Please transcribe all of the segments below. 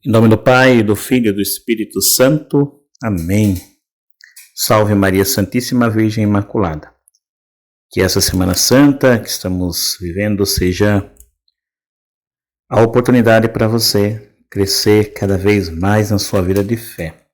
Em nome do Pai, do Filho e do Espírito Santo. Amém. Salve Maria Santíssima Virgem Imaculada. Que essa Semana Santa que estamos vivendo seja a oportunidade para você crescer cada vez mais na sua vida de fé.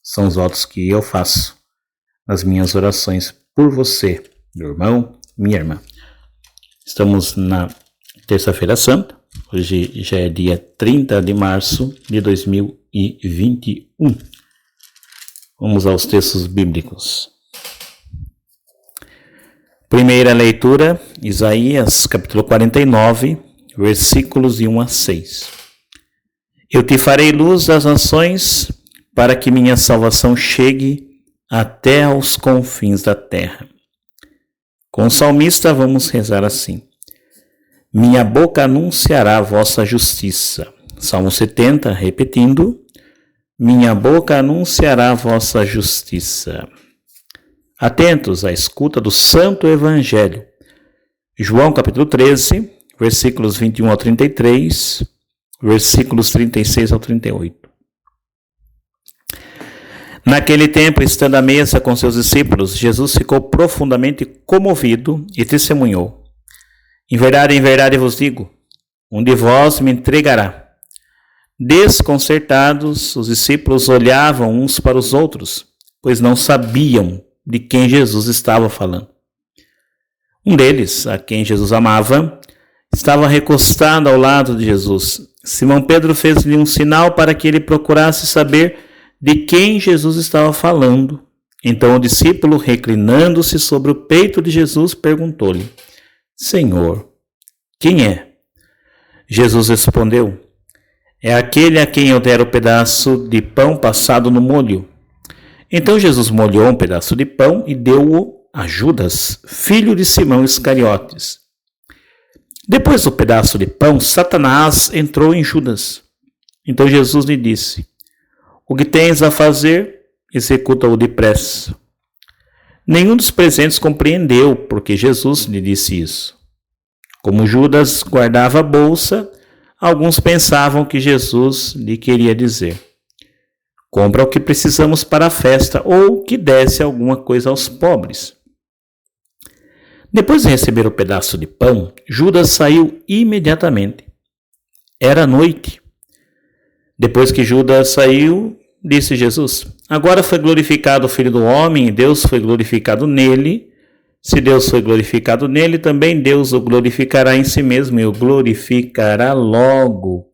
São os votos que eu faço nas minhas orações por você, meu irmão, minha irmã. Estamos na Terça-feira Santa. Hoje já é dia 30 de março de 2021. Vamos aos textos bíblicos. Primeira leitura, Isaías capítulo 49, versículos de 1 a 6. Eu te farei luz das nações, para que minha salvação chegue até aos confins da terra. Com o salmista vamos rezar assim. Minha boca anunciará a vossa justiça. Salmo 70, repetindo. Minha boca anunciará a vossa justiça. Atentos à escuta do Santo Evangelho. João capítulo 13, versículos 21 ao 33, versículos 36 ao 38. Naquele tempo, estando à mesa com seus discípulos, Jesus ficou profundamente comovido e testemunhou. Em verdade vos digo, um de vós me entregará. Desconcertados, os discípulos olhavam uns para os outros, pois não sabiam de quem Jesus estava falando. Um deles, a quem Jesus amava, estava recostado ao lado de Jesus. Simão Pedro fez-lhe um sinal para que ele procurasse saber de quem Jesus estava falando. Então o discípulo, reclinando-se sobre o peito de Jesus, perguntou-lhe, Senhor, quem é? Jesus respondeu, é aquele a quem eu der o pedaço de pão passado no molho. Então Jesus molhou um pedaço de pão e deu-o a Judas, filho de Simão Iscariotes. Depois do pedaço de pão, Satanás entrou em Judas. Então Jesus lhe disse, o que tens a fazer, executa-o depressa. Nenhum dos presentes compreendeu porque Jesus lhe disse isso. Como Judas guardava a bolsa, alguns pensavam que Jesus lhe queria dizer, compra o que precisamos para a festa ou que desse alguma coisa aos pobres. Depois de receber o pedaço de pão, Judas saiu imediatamente. Era noite. Depois que Judas saiu, disse Jesus, agora foi glorificado o Filho do Homem e Deus foi glorificado nele. Se Deus foi glorificado nele, também Deus o glorificará em si mesmo e o glorificará logo.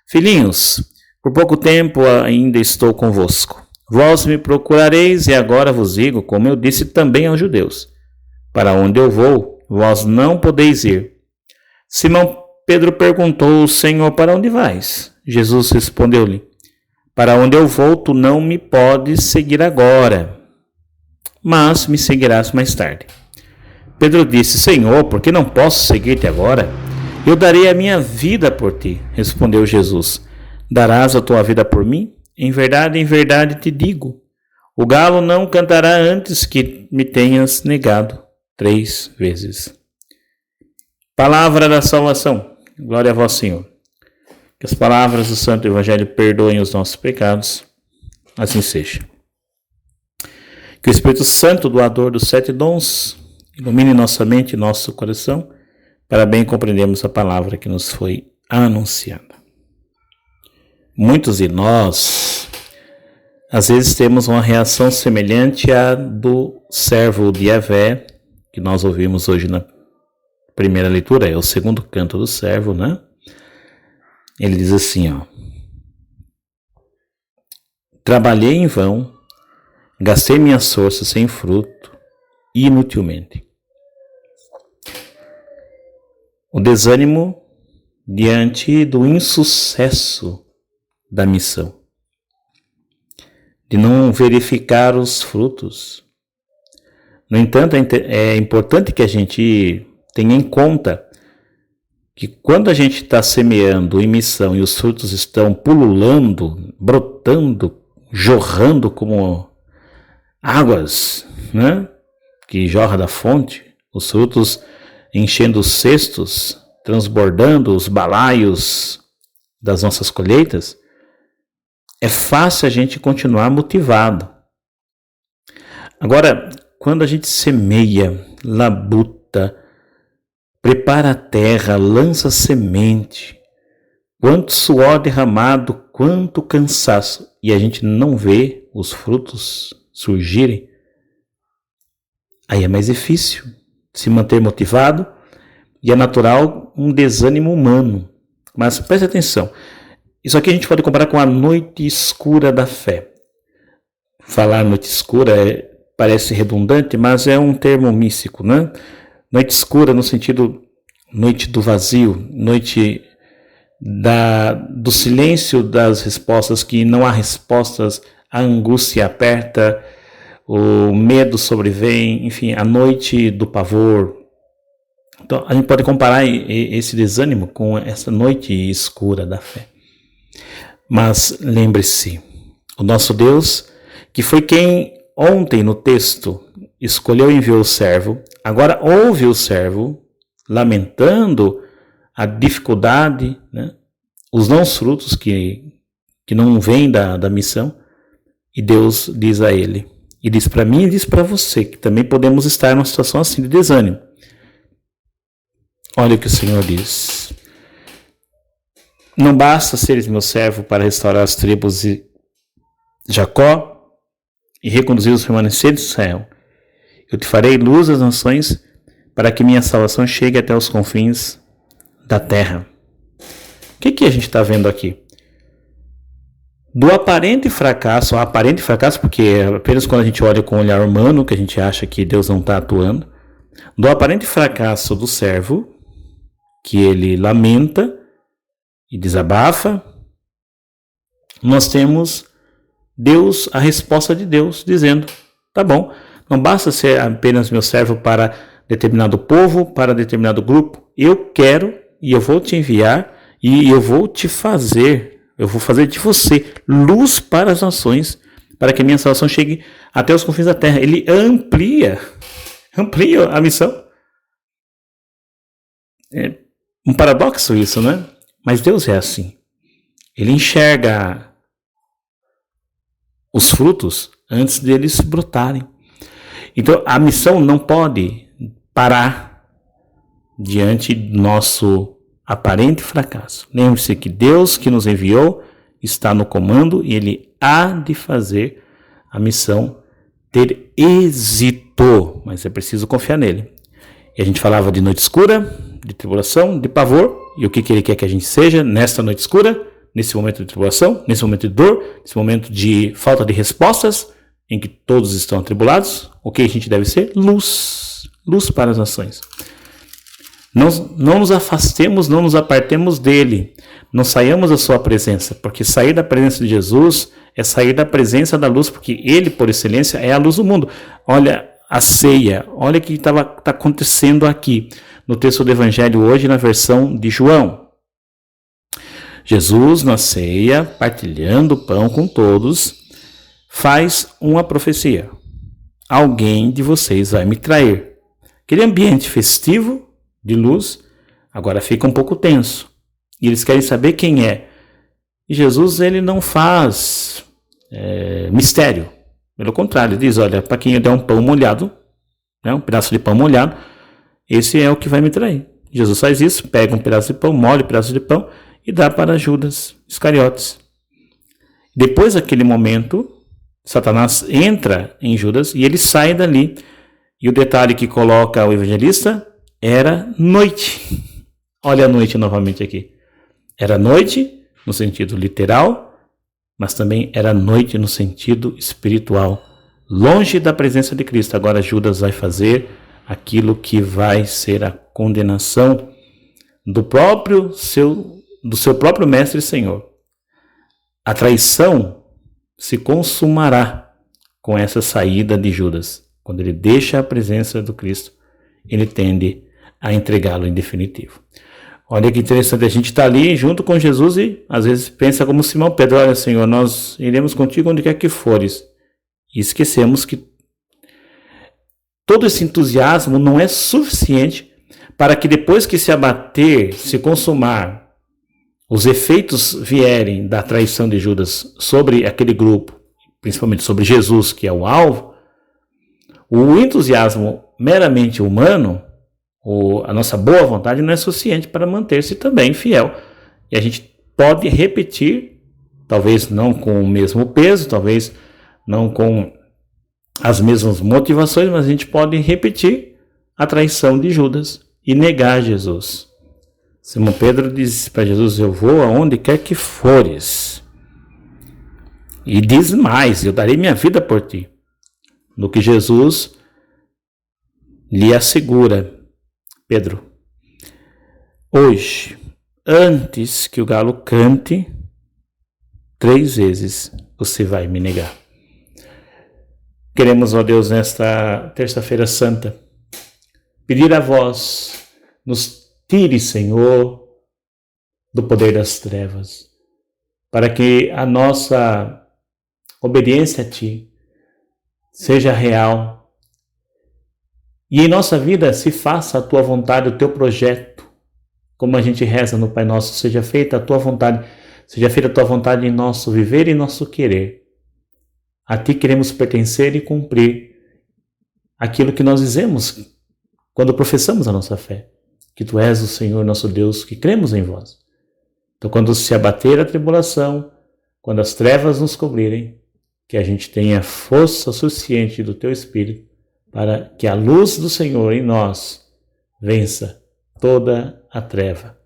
Filhinhos, por pouco tempo ainda estou convosco. Vós me procurareis e agora vos digo, como eu disse também aos judeus, para onde eu vou, vós não podeis ir. Simão Pedro perguntou, Senhor, para onde vais? Jesus respondeu-lhe, para onde eu vou, tu não me podes seguir agora, mas me seguirás mais tarde. Pedro disse, Senhor, por que não posso seguir-te agora? Eu darei a minha vida por ti. Respondeu Jesus, darás a tua vida por mim? Em verdade te digo, o galo não cantará antes que me tenhas negado 3 vezes. Palavra da salvação. Glória a vós, Senhor. Que as palavras do Santo Evangelho perdoem os nossos pecados. Assim seja. Que o Espírito Santo, doador dos 7 dons, ilumine nossa mente e nosso coração, para bem compreendermos a palavra que nos foi anunciada. Muitos de nós, às vezes, temos uma reação semelhante à do servo de Yahvé, que nós ouvimos hoje na primeira leitura, é o segundo canto do servo, né? Ele diz assim, trabalhei em vão, gastei minhas forças sem fruto, inutilmente. O desânimo diante do insucesso da missão, de não verificar os frutos. No entanto, é importante que a gente tenha em conta que quando a gente está semeando em missão e os frutos estão pululando, brotando, jorrando como águas, né, que jorra da fonte, os frutos enchendo os cestos, transbordando os balaios das nossas colheitas, é fácil a gente continuar motivado. Agora, quando a gente semeia, labuta, prepara a terra, lança semente, quanto suor derramado, quanto cansaço, e a gente não vê os frutos surgirem, aí é mais difícil se manter motivado e é natural um desânimo humano. Mas preste atenção, isso aqui a gente pode comparar com a noite escura da fé. Falar noite escura parece redundante, mas é um termo místico, né? Noite escura no sentido noite do vazio, noite do silêncio das respostas, que não há respostas, a angústia aperta, o medo sobrevém, enfim, a noite do pavor. Então a gente pode comparar esse desânimo com essa noite escura da fé. Mas lembre-se, o nosso Deus, que foi quem ontem no texto escolheu e enviou o servo, agora ouve o servo lamentando a dificuldade, né, os não frutos que não vêm da missão, e Deus diz a ele, e diz para mim e diz para você, que também podemos estar numa situação assim de desânimo. Olha o que o Senhor diz: não basta seres meu servo para restaurar as tribos de Jacó e reconduzir os remanescentes de Israel. Eu te farei luz das nações para que minha salvação chegue até os confins da terra. O que a gente está vendo aqui? Do aparente fracasso porque é apenas quando a gente olha com o olhar humano que a gente acha que Deus não está atuando, do aparente fracasso do servo, que ele lamenta e desabafa, nós temos Deus, a resposta de Deus, dizendo, tá bom, não basta ser apenas meu servo para determinado povo, para determinado grupo, eu quero e eu vou te enviar e eu vou fazer de você luz para as nações, para que a minha salvação chegue até os confins da terra. Ele amplia a missão. É um paradoxo isso, né? Mas Deus é assim. Ele enxerga os frutos antes deles brotarem. Então a missão não pode parar diante do nosso aparente fracasso. Lembre-se que Deus que nos enviou está no comando e Ele há de fazer a missão ter êxito, mas é preciso confiar nele. E a gente falava de noite escura, de tribulação, de pavor, e o que Ele quer que a gente seja nesta noite escura, nesse momento de tribulação, nesse momento de dor, nesse momento de falta de respostas, em que todos estão atribulados. O que a gente deve ser? Luz para as nações. Não nos afastemos, não nos apartemos dele, não saiamos da sua presença, porque sair da presença de Jesus é sair da presença da luz, porque ele, por excelência, é a luz do mundo. Olha a ceia, olha o que está acontecendo aqui no texto do Evangelho hoje, na versão de João. Jesus, na ceia, partilhando o pão com todos, faz uma profecia: alguém de vocês vai me trair. Aquele ambiente festivo de luz agora fica um pouco tenso e eles querem saber quem é. E Jesus, ele não faz mistério, pelo contrário, ele diz: olha, para quem eu der um pão molhado, né, um pedaço de pão molhado, esse é o que vai me trair. Jesus faz isso, pega um pedaço de pão, molha o pedaço de pão e dá para Judas Iscariotes. Depois daquele momento, Satanás entra em Judas e ele sai dali. E o detalhe que coloca o evangelista: era noite. Olha a noite novamente aqui. Era noite no sentido literal, mas também era noite no sentido espiritual. Longe da presença de Cristo. Agora Judas vai fazer aquilo que vai ser a condenação do seu próprio mestre e Senhor. A traição se consumará com essa saída de Judas. Quando ele deixa a presença do Cristo, ele tende a entregá-lo em definitivo. Olha que interessante, a gente está ali junto com Jesus e às vezes pensa como Simão Pedro: olha, Senhor, nós iremos contigo onde quer que fores. E esquecemos que todo esse entusiasmo não é suficiente para que depois que se abater, se consumar os efeitos vierem da traição de Judas sobre aquele grupo, principalmente sobre Jesus, que é o alvo, o entusiasmo meramente humano, a nossa boa vontade não é suficiente para manter-se também fiel. E a gente pode repetir, talvez não com o mesmo peso, talvez não com as mesmas motivações, mas a gente pode repetir a traição de Judas e negar Jesus. Simão Pedro disse para Jesus: eu vou aonde quer que fores. E diz mais: eu darei minha vida por ti. No que Jesus lhe assegura: Pedro, hoje, antes que o galo cante, 3 vezes você vai me negar. Queremos, ó Deus, nesta terça-feira santa, pedir a vós, nos tire, Senhor, do poder das trevas, para que a nossa obediência a Ti seja real e em nossa vida se faça a Tua vontade, o Teu projeto, como a gente reza no Pai Nosso: seja feita a Tua vontade, seja feita a Tua vontade em nosso viver e nosso querer. A Ti queremos pertencer e cumprir aquilo que nós dizemos quando professamos a nossa fé, que Tu és o Senhor nosso Deus, que cremos em vós. Então, quando se abater a tribulação, quando as trevas nos cobrirem, que a gente tenha força suficiente do Teu Espírito para que a luz do Senhor em nós vença toda a treva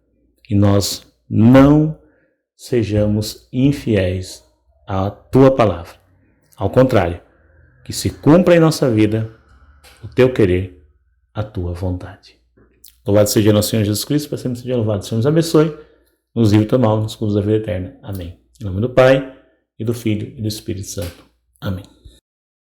e nós não sejamos infiéis à Tua palavra. Ao contrário, que se cumpra em nossa vida o Teu querer, a Tua vontade. Louvado seja nosso Senhor Jesus Cristo, para sempre seja louvado. O Senhor nos abençoe, nos livre do mal, nos conduz à vida eterna. Amém. Em nome do Pai, e do Filho, e do Espírito Santo. Amém.